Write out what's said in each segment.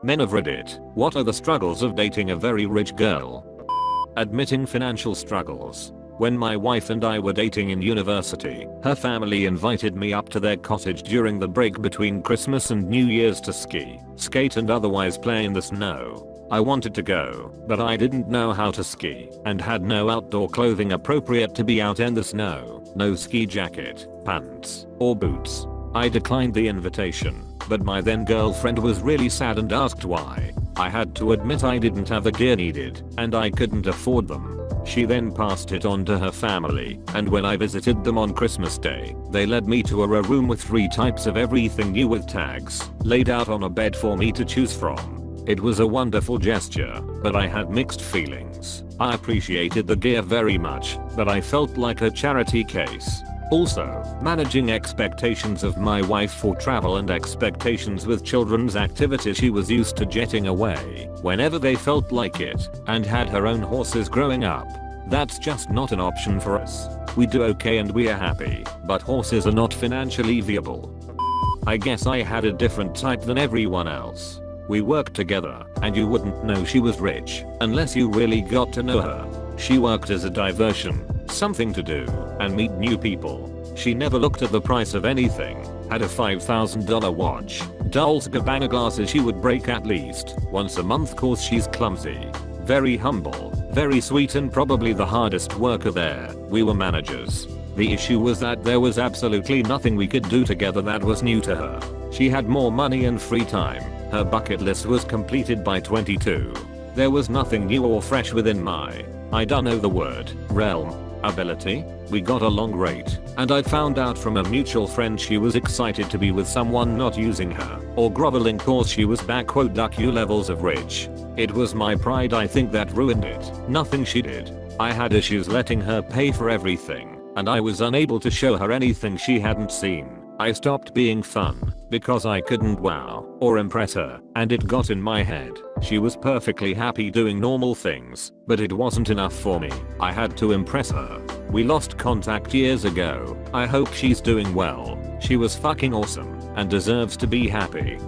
Men of Reddit, what are the struggles of dating a very rich girl? Admitting financial struggles. When my wife and I were dating in university, her family invited me up to their cottage during the break between Christmas and New Year's to ski, skate and otherwise play in the snow. I wanted to go, but I didn't know how to ski and had no outdoor clothing appropriate to be out in the snow, no ski jacket, pants, or boots. I declined the invitation, but my then girlfriend was really sad and asked why. I had to admit I didn't have the gear needed, and I couldn't afford them. She then passed it on to her family, and when I visited them on Christmas Day, they led me to a room with 3 types of everything new with tags, laid out on a bed for me to choose from. It was a wonderful gesture, but I had mixed feelings. I appreciated the gear very much, but I felt like a charity case. Also, managing expectations of my wife for travel and expectations with children's activities. She was used to jetting away whenever they felt like it and had her own horses growing up. That's just not an option for us. We do okay and we are happy, but horses are not financially viable. I guess I had a different type than everyone else. We worked together, and you wouldn't know she was rich unless you really got to know her. She worked as a diversion, something to do, and meet new people. She never looked at the price of anything, had a $5,000 watch, Dolce & Gabbana glasses she would break at least once a month cause she's clumsy. Very humble, very sweet and probably the hardest worker there. We were managers. The issue was that there was absolutely nothing we could do together that was new to her. She had more money and free time. Her bucket list was completed by 22. There was nothing new or fresh within my, I don't know the word, realm. Ability. We got along great, and I found out from a mutual friend she was excited to be with someone not using her or groveling cause she was *duck levels of rich. It was my pride I think that ruined it, nothing she did. I had issues letting her pay for everything, and I was unable to show her anything she hadn't seen. I stopped being fun because I couldn't wow or impress her, and it got in my head. She was perfectly happy doing normal things, but it wasn't enough for me. I had to impress her. We lost contact years ago. I hope she's doing well. She was fucking awesome and deserves to be happy.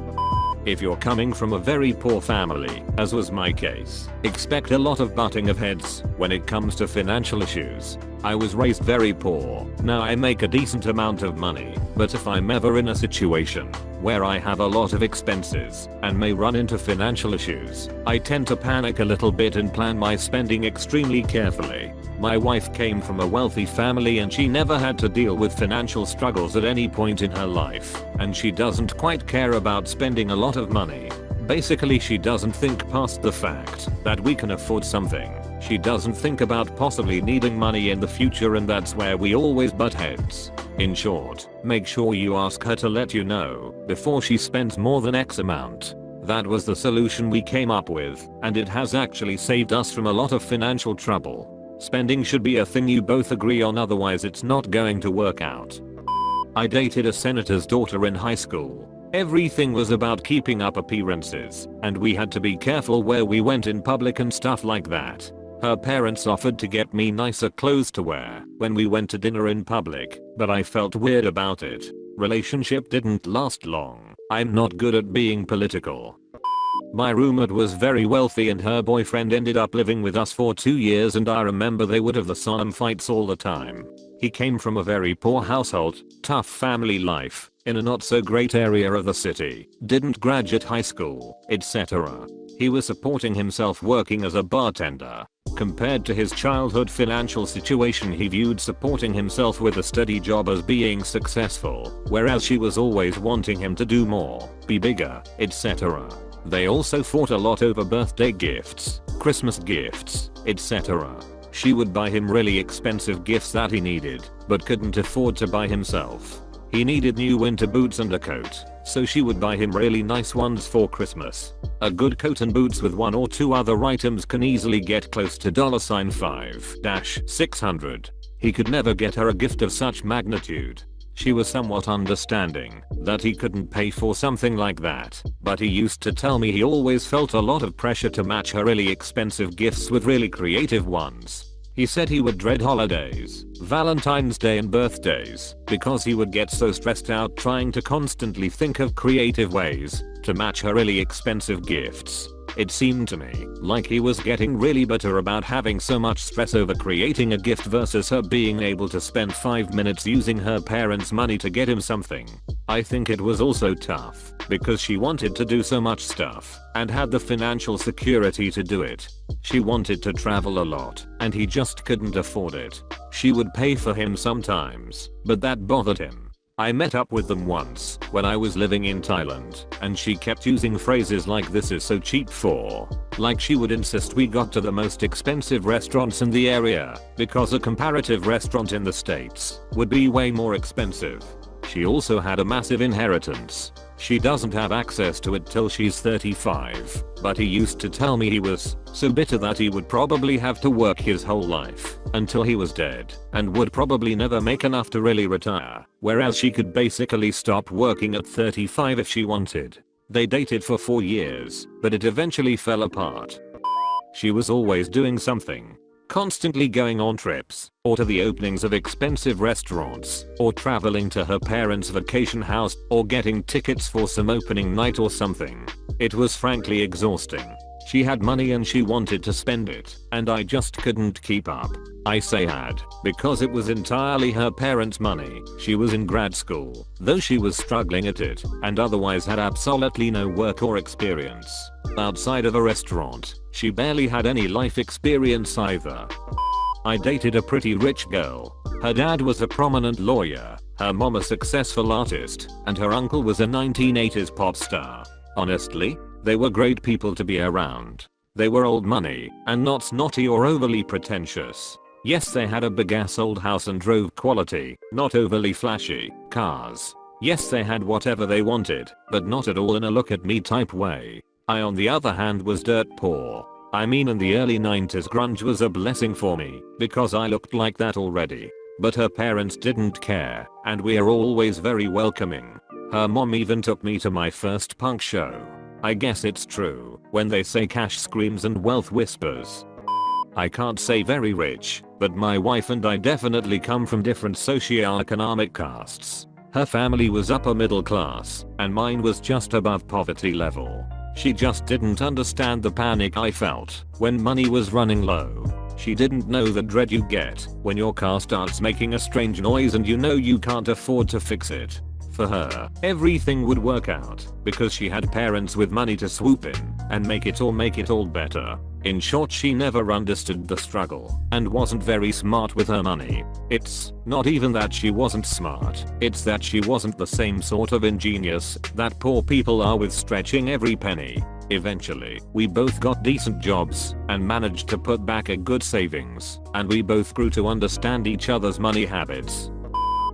If you're coming from a very poor family, as was my case, expect a lot of butting of heads when it comes to financial issues. I was raised very poor. Now I make a decent amount of money, but if I'm ever in a situation where I have a lot of expenses and may run into financial issues, I tend to panic a little bit and plan my spending extremely carefully. My wife came from a wealthy family and she never had to deal with financial struggles at any point in her life, and she doesn't quite care about spending a lot of money. Basically, she doesn't think past the fact that we can afford something. She doesn't think about possibly needing money in the future, and that's where we always butt heads. In short, make sure you ask her to let you know before she spends more than X amount. That was the solution we came up with, and it has actually saved us from a lot of financial trouble. Spending should be a thing you both agree on, otherwise it's not going to work out. I dated a senator's daughter in high school. Everything was about keeping up appearances, and we had to be careful where we went in public and stuff like that. Her parents offered to get me nicer clothes to wear when we went to dinner in public, but I felt weird about it. Relationship didn't last long. I'm not good at being political. My roommate was very wealthy and her boyfriend ended up living with us for 2 years, and I remember they would have the solemn fights all the time. He came from a very poor household, tough family life, in a not so great area of the city, didn't graduate high school, etc. He was supporting himself working as a bartender. Compared to his childhood financial situation, he viewed supporting himself with a steady job as being successful, whereas she was always wanting him to do more, be bigger, etc. They also fought a lot over birthday gifts, Christmas gifts, etc. She would buy him really expensive gifts that he needed, but couldn't afford to buy himself. He needed new winter boots and a coat, so she would buy him really nice ones for Christmas. A good coat and boots with 1 or 2 other items can easily get close to $5-600. He could never get her a gift of such magnitude. She was somewhat understanding that he couldn't pay for something like that, but he used to tell me he always felt a lot of pressure to match her really expensive gifts with really creative ones. He said he would dread holidays, Valentine's Day and birthdays because he would get so stressed out trying to constantly think of creative ways to match her really expensive gifts. It seemed to me like he was getting really bitter about having so much stress over creating a gift versus her being able to spend 5 minutes using her parents' money to get him something. I think it was also tough because she wanted to do so much stuff and had the financial security to do it. She wanted to travel a lot and he just couldn't afford it. She would pay for him sometimes, but that bothered him. I met up with them once when I was living in Thailand and she kept using phrases like "this is so cheap for," like she would insist we got to the most expensive restaurants in the area because a comparative restaurant in the States would be way more expensive. She also had a massive inheritance. She doesn't have access to it till she's 35, but he used to tell me he was so bitter that he would probably have to work his whole life until he was dead and would probably never make enough to really retire, whereas she could basically stop working at 35 if she wanted. They dated for 4 years, but it eventually fell apart. She was always doing something. Constantly going on trips, or to the openings of expensive restaurants, or traveling to her parents' vacation house, or getting tickets for some opening night or something. It was frankly exhausting. She had money and she wanted to spend it, and I just couldn't keep up. I say had, because it was entirely her parents' money. She was in grad school, though she was struggling at it, and otherwise had absolutely no work or experience. Outside of a restaurant, she barely had any life experience either. I dated a pretty rich girl. Her dad was a prominent lawyer, her mom a successful artist, and her uncle was a 1980s pop star. Honestly, they were great people to be around. They were old money, and not snotty or overly pretentious. Yes, they had a big ass old house and drove quality, not overly flashy, cars. Yes, they had whatever they wanted, but not at all in a look at me type way. I on the other hand was dirt poor. I mean in the early 90s grunge was a blessing for me, because I looked like that already. But her parents didn't care, and we are always very welcoming. Her mom even took me to my first punk show. I guess it's true when they say cash screams and wealth whispers. I can't say very rich, but my wife and I definitely come from different socioeconomic castes. Her family was upper middle class, and mine was just above poverty level. She just didn't understand the panic I felt when money was running low. She didn't know the dread you get when your car starts making a strange noise and you know you can't afford to fix it. For her, everything would work out because she had parents with money to swoop in and make it all better. In short, she never understood the struggle and wasn't very smart with her money. It's not even that she wasn't smart, it's that she wasn't the same sort of ingenious that poor people are with stretching every penny. Eventually, we both got decent jobs and managed to put back a good savings, and we both grew to understand each other's money habits.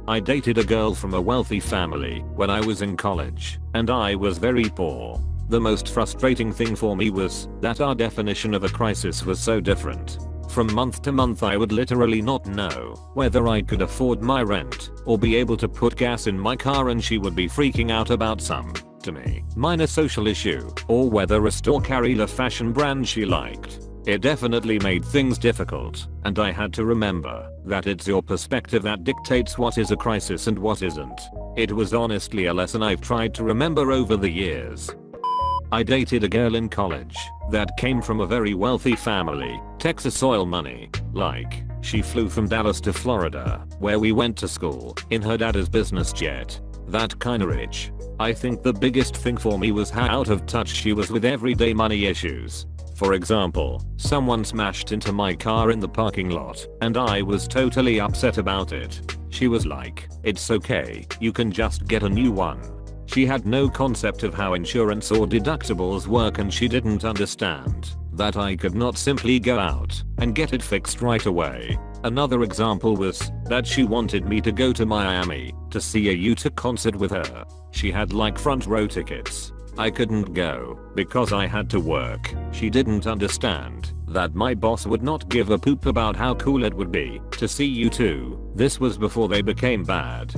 I dated a girl from a wealthy family when I was in college, and I was very poor. The most frustrating thing for me was that our definition of a crisis was so different. From month to month I would literally not know whether I could afford my rent or be able to put gas in my car, and she would be freaking out about some, to me, minor social issue, or whether a store carried a fashion brand she liked. It definitely made things difficult, and I had to remember that it's your perspective that dictates what is a crisis and what isn't. It was honestly a lesson I've tried to remember over the years. I dated a girl in college that came from a very wealthy family, Texas oil money. Like, she flew from Dallas to Florida, where we went to school, in her dad's business jet. That kinda rich. I think the biggest thing for me was how out of touch she was with everyday money issues. For example, someone smashed into my car in the parking lot, and I was totally upset about it. She was like, "It's okay, you can just get a new one." She had no concept of how insurance or deductibles work, and she didn't understand that I could not simply go out and get it fixed right away. Another example was that she wanted me to go to Miami to see a U2 concert with her. She had like front row tickets. I couldn't go because I had to work. She didn't understand that my boss would not give a poop about how cool it would be to see U2. This was before they became bad.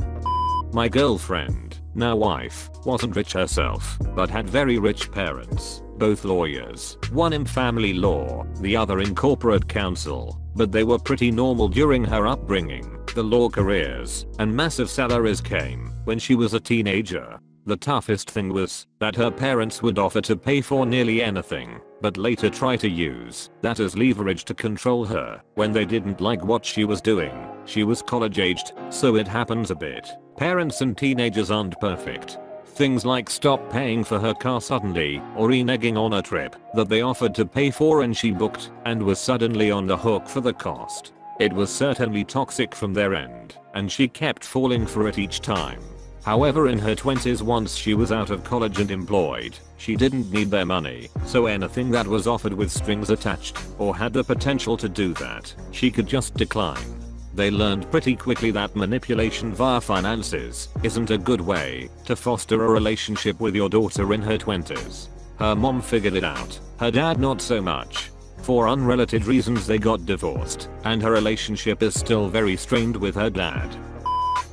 My girlfriend, now wife, wasn't rich herself, but had very rich parents. both lawyers, one in family law, the other in corporate counsel, but they were pretty normal during her upbringing. The law careers and massive salaries came when she was a teenager. The toughest thing was that her parents would offer to pay for nearly anything, but later try to use that as leverage to control her when they didn't like what she was doing. She was college aged, so it happens a bit. Parents and teenagers aren't perfect. Things like stop paying for her car suddenly or reneging on a trip that they offered to pay for and she booked and was suddenly on the hook for the cost. It was certainly toxic from their end, and she kept falling for it each time. However, in her 20s, once she was out of college and employed, she didn't need their money, so anything that was offered with strings attached or had the potential to do that, she could just decline. They learned pretty quickly that manipulation via finances isn't a good way to foster a relationship with your daughter in her 20s. Her mom figured it out, her dad not so much. For unrelated reasons they got divorced, and her relationship is still very strained with her dad.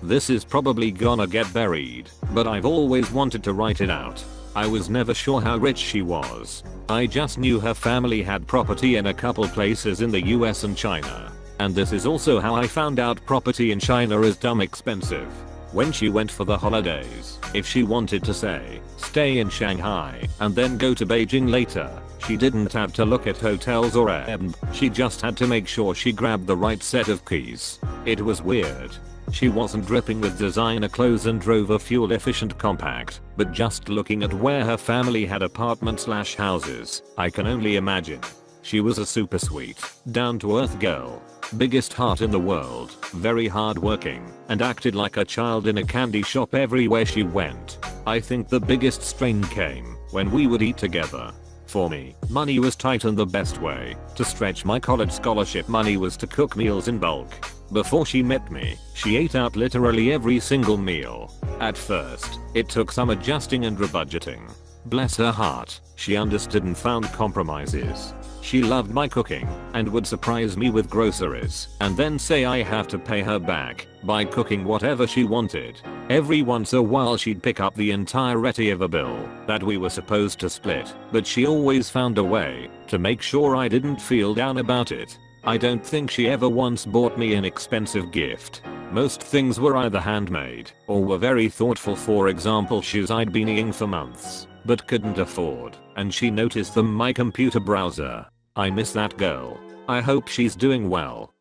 This is probably gonna get buried, but I've always wanted to write it out. I was never sure how rich she was. I just knew her family had property in a couple places in the US and China. And this is also how I found out property in China is dumb expensive. When she went for the holidays, if she wanted to say, stay in Shanghai and then go to Beijing later, she didn't have to look at hotels or Airbnb, she just had to make sure she grabbed the right set of keys. It was weird. She wasn't dripping with designer clothes and drove a fuel efficient compact, but just looking at where her family had apartments/houses, I can only imagine. She was a super sweet, down to earth girl. Biggest heart in the world, very hardworking, and acted like a child in a candy shop everywhere she went. I think the biggest strain came when we would eat together. For me, money was tight, and the best way to stretch my college scholarship money was to cook meals in bulk. Before she met me, she ate out literally every single meal. At first, it took some adjusting and rebudgeting. Bless her heart, she understood and found compromises. She loved my cooking and would surprise me with groceries and then say I have to pay her back by cooking whatever she wanted. Every once in a while she'd pick up the entirety of a bill that we were supposed to split, but she always found a way to make sure I didn't feel down about it. I don't think she ever once bought me an expensive gift. Most things were either handmade or were very thoughtful. For example, shoes I'd been eyeing for months but couldn't afford, and she noticed them in my computer browser. I miss that girl. I hope she's doing well.